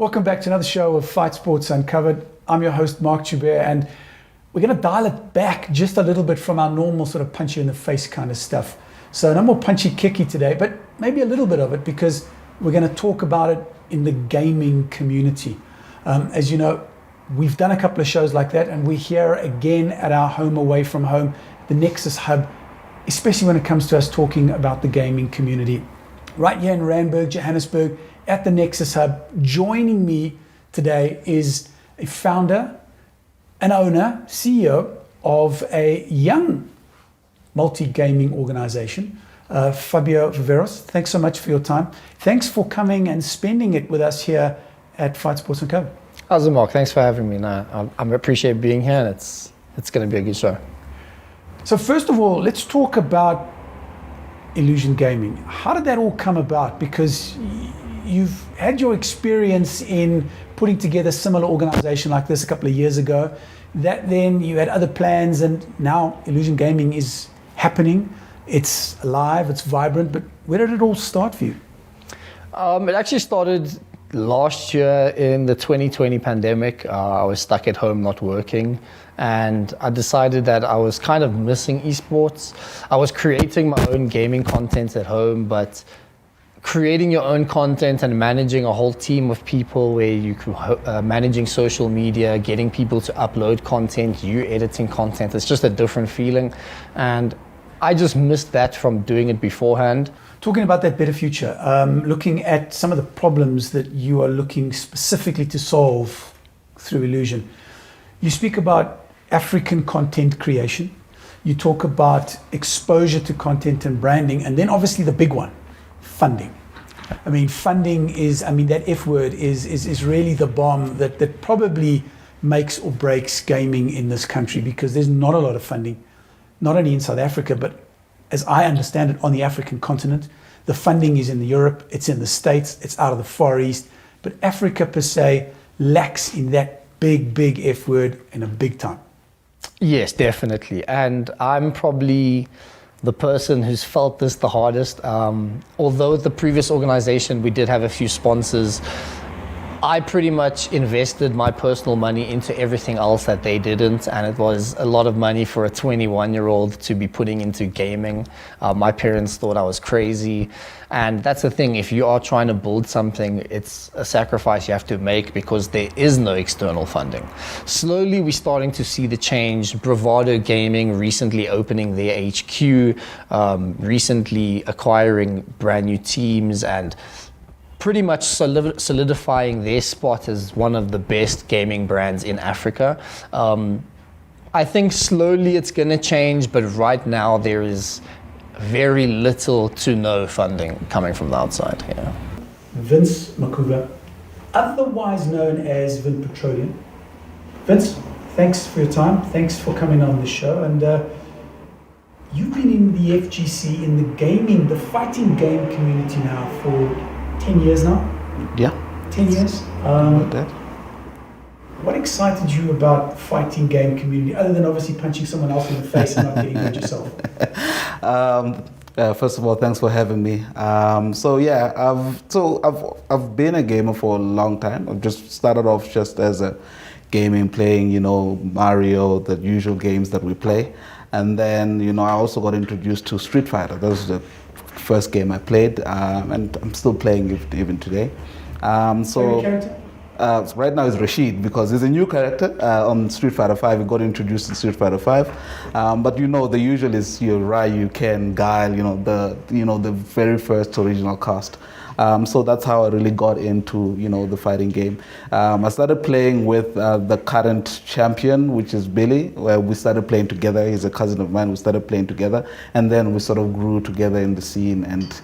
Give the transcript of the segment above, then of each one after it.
Welcome back to another show of Fite Sports Uncovered. I'm your host, Mark Joubert, and we're going to dial it back just a little bit from our normal sort of punch you in the face kind of stuff. So no more punchy kicky today, but maybe a little bit of it because we're going to talk about it in the gaming community. As you know, we've done a couple of shows like that, and we're here again at our home away from home, the Nexus Hub, especially when it comes to us talking about the gaming community. Right here in Randburg, Johannesburg, at the Nexus Hub. Joining me today is a founder, an owner, CEO of a young multi-gaming organization, Fabio Viveros. Thanks so much for your time. Thanks for coming and spending it with us here at Fite Sports Uncovered. How's it, Mark? Thanks for having me. I appreciate being here, and it's going to be a good show. So first of all, let's talk about Illusion Gaming. How did that all come about? Because you've had your experience in putting together a similar organization like this a couple of years ago. That then you had other plans, and now Illusion Gaming is happening. It's alive, it's vibrant, but where did it all start for you? It actually started last year in the 2020 pandemic. I was stuck at home not working, and I decided that I was kind of missing esports. I was creating my own gaming content at home, but creating your own content and managing a whole team of people where you could managing social media, getting people to upload content, you editing content, it's just a different feeling, and I just missed that from doing it beforehand. Talking about that better future, looking at some of the problems that you are looking specifically to solve through Illusion. You speak about African content creation, you talk about exposure to content and branding, and then obviously the big one, funding. I mean, funding is, that F word is really the bomb that probably makes or breaks gaming in this country, because there's not a lot of funding, not only in South Africa, but as I understand it, on the African continent. The funding is in Europe, it's in the States, it's out of the Far East, but Africa per se lacks in that big F word in a big time. Yes, definitely. And I'm probably the person who's felt this the hardest. Although the previous organization, we did have a few sponsors, I pretty much invested my personal money into everything else that they didn't, and it was a lot of money for a 21-year-old to be putting into gaming. My parents thought I was crazy, and that's the thing, if you are trying to build something, it's a sacrifice you have to make because there is no external funding. Slowly we're starting to see the change. Bravado Gaming recently opening their HQ, recently acquiring brand new teams, and pretty much solidifying their spot as one of the best gaming brands in Africa. I think slowly it's going to change, but right now there is very little to no funding coming from the outside. Yeah. Vince Makuva, otherwise known as Vin Petroleum. Vince, thanks for your time. Thanks for coming on the show. And you've been in the FGC, in the fighting game community now for 10 years now? Yeah. 10 years? What excited you about the fighting game community, other than obviously punching someone else in the face and not getting hurt yourself? First of all, thanks for having me. I've been a gamer for a long time. I've just started off just as a gaming, playing, Mario, the usual games that we play. And then, I also got introduced to Street Fighter. That was the first game I played, and I'm still playing it even today. Favorite character? Right now it's Rashid, because he's a new character on Street Fighter 5. He got introduced in Street Fighter 5, but the usual is your Ryu, Ken, Guile, the very first original cast. So that's how I really got into the fighting game. I started playing with the current champion, which is Billy, where we started playing together. He's a cousin of mine. We started playing together, and then we sort of grew together in the scene, and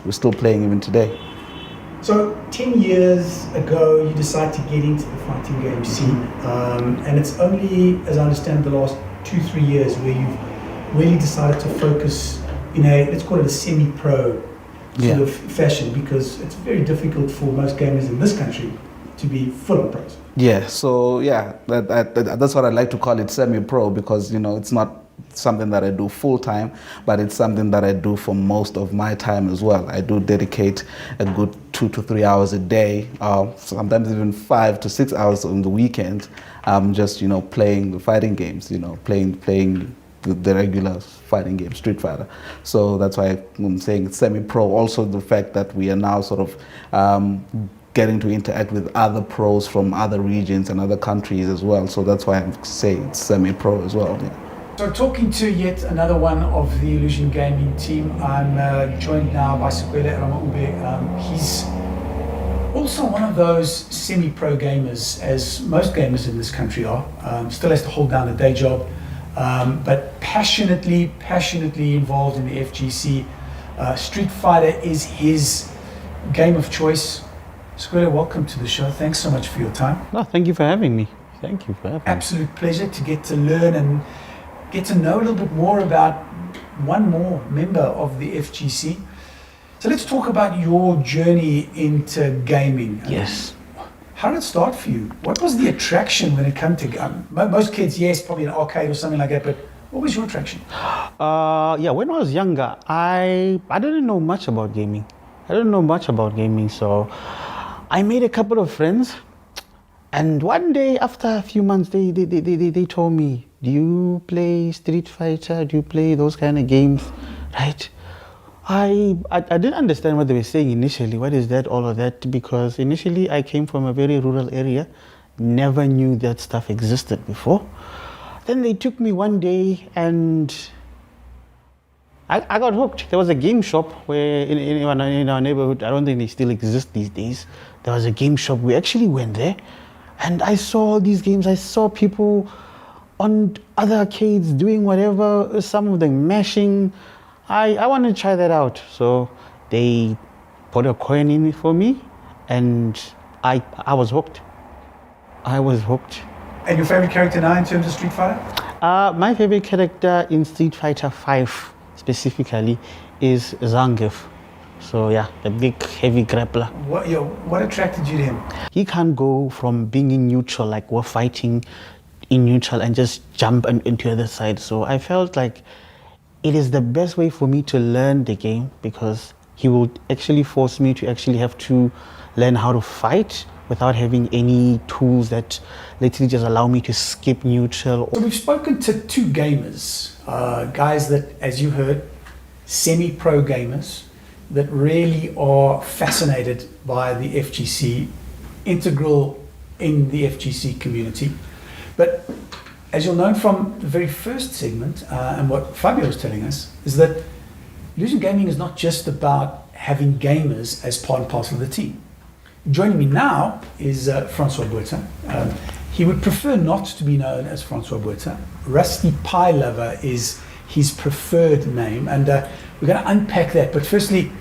we're still playing even today. So 10 years ago, you decided to get into the fighting game scene, and it's only, as I understand, the last 2-3 years where you've really decided to focus in let's call it a semi-pro sort of fashion, because it's very difficult for most gamers in this country to be full-on pros. Yeah, so that's what I like to call it, semi-pro, because it's not something that I do full-time, but it's something that I do for most of my time as well. I do dedicate a good 2 to 3 hours a day, sometimes even 5 to 6 hours on the weekend, just playing the fighting games, playing the regular fighting game, Street Fighter. So that's why I'm saying it's semi-pro. Also the fact that we are now sort of getting to interact with other pros from other regions and other countries as well. So that's why I'm saying it's semi-pro as well. Yeah. So talking to yet another one of the Illusion Gaming team, I'm joined now by Sikwele Ramaube. He's also one of those semi-pro gamers, as most gamers in this country are. Still has to hold down a day job, but passionately involved in the FGC. Street Fighter is his game of choice. Sikwele, welcome to the show. Thanks so much for your time. No, thank you for having me. Thank you for having me. Absolute pleasure to get to learn and get to know a little bit more about one more member of the FGC. So let's talk about your journey into gaming. Yes. How did it start for you? What was the attraction when it came to most kids, yes, probably an arcade or something like that, but what was your attraction? Yeah, when I was younger, I didn't know much about gaming. So I made a couple of friends, and one day after a few months, they told me, do you play Street Fighter? Do you play those kind of games? Right? I didn't understand what they were saying initially. What is that, all of that? Because initially I came from a very rural area, never knew that stuff existed before. Then they took me one day and I got hooked. There was a game shop where in our neighborhood, I don't think they still exist these days. There was a game shop. We actually went there and I saw all these games. I saw people on other arcades doing whatever, some of them mashing. I wanted to try that out. So they put a coin in it for me and I was hooked. And your favorite character now in terms of Street Fighter? My favorite character in Street Fighter 5 specifically is Zangief. So yeah, the big heavy grappler. What attracted you to him? He can't go from being in neutral, like we're fighting in neutral, and just jump into the other side. So I felt like it is the best way for me to learn the game, because he will actually force me to actually have to learn how to fight without having any tools that literally just allow me to skip neutral. So we've spoken to two gamers, guys that, as you heard, semi-pro gamers that really are fascinated by the FGC, integral in the FGC community. But as you'll know from the very first segment, and what Fabio was telling us, is that Illusion Gaming is not just about having gamers as part and parcel of the team. Joining me now is Francois Botha. He would prefer not to be known as Francois Botha. Rusty Pie Lover is his preferred name, and we're going to unpack that. But firstly,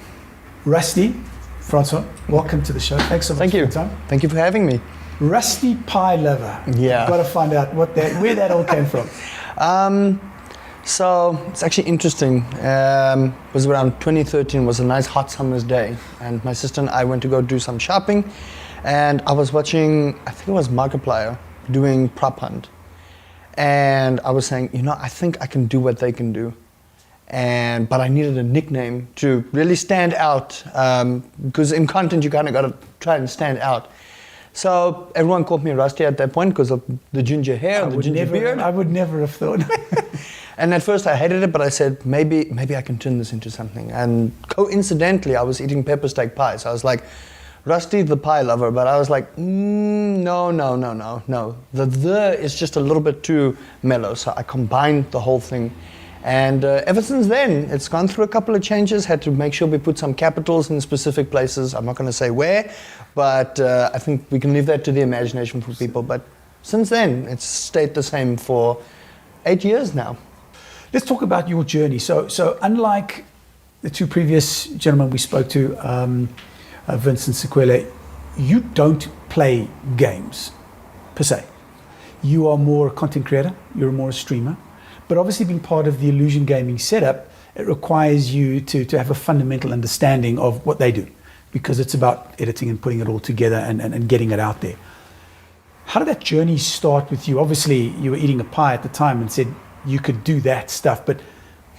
Rusty, Francois, welcome to the show. Thanks so much for your time. Thank you for having me. Rusty Pie Lover. Yeah. Got to find out where that all came from. So it's actually interesting. It was around 2013, was a nice hot summer's day, and my sister and I went to go do some shopping, and I was watching, I think it was Markiplier, doing prop hunt. And I was saying, I think I can do what they can do. But I needed a nickname to really stand out, because in content you kind of got to try and stand out. So everyone called me Rusty at that point because of the ginger hair, the ginger beard. I would never have thought. And at first I hated it, but I said, maybe I can turn this into something. And coincidentally, I was eating pepper steak pie. So I was like, Rusty the Pie Lover. But I was like, no. The is just a little bit too mellow. So I combined the whole thing. And ever since then, it's gone through a couple of changes. Had to make sure we put some capitals in specific places. I'm not going to say where, but I think we can leave that to the imagination for people. But since then, it's stayed the same for 8 years now. Let's talk about your journey. So unlike the two previous gentlemen we spoke to, Vince and Sikwele, you don't play games per se. You are more a content creator. You're more a streamer. But obviously being part of the Illusion Gaming setup, it requires you to have a fundamental understanding of what they do, because it's about editing and putting it all together and getting it out there. How did that journey start with you? Obviously, you were eating a pie at the time and said you could do that stuff, but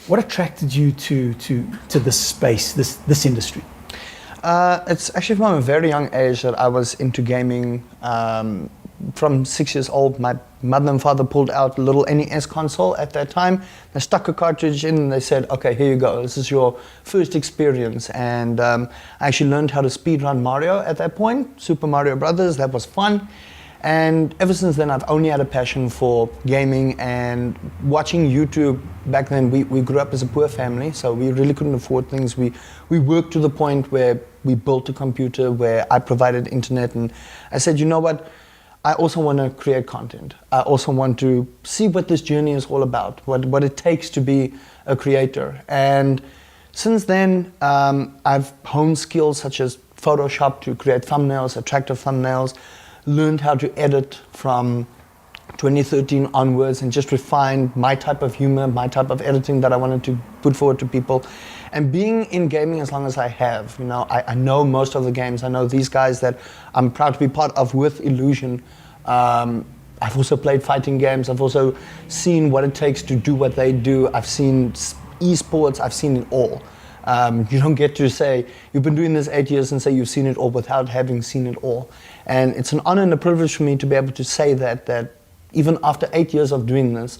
what attracted you to this space, this industry? It's actually from a very young age that I was into gaming. From 6 years old, my mother and father pulled out a little NES console at that time. They stuck a cartridge in and they said, okay, here you go. This is your first experience. And I actually learned how to speedrun Mario at that point, Super Mario Brothers. That was fun. And ever since then, I've only had a passion for gaming and watching YouTube. Back then, we grew up as a poor family, so we really couldn't afford things. We worked to the point where we built a computer, where I provided internet. And I said, you know what? I also want to create content. I also want to see what this journey is all about, what it takes to be a creator. And since then, I've honed skills such as Photoshop to create thumbnails, attractive thumbnails, learned how to edit from 2013 onwards and just refined my type of humor, my type of editing that I wanted to put forward to people. And being in gaming as long as I have, you know, I know most of the games. I know these guys that I'm proud to be part of with Illusion. I've also played fighting games. I've also seen what it takes to do what they do. I've seen esports. I've seen it all. You don't get to say, you've been doing this 8 years and say you've seen it all without having seen it all. And it's an honor and a privilege for me to be able to say that even after 8 years of doing this,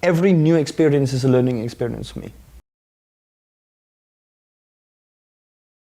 every new experience is a learning experience for me.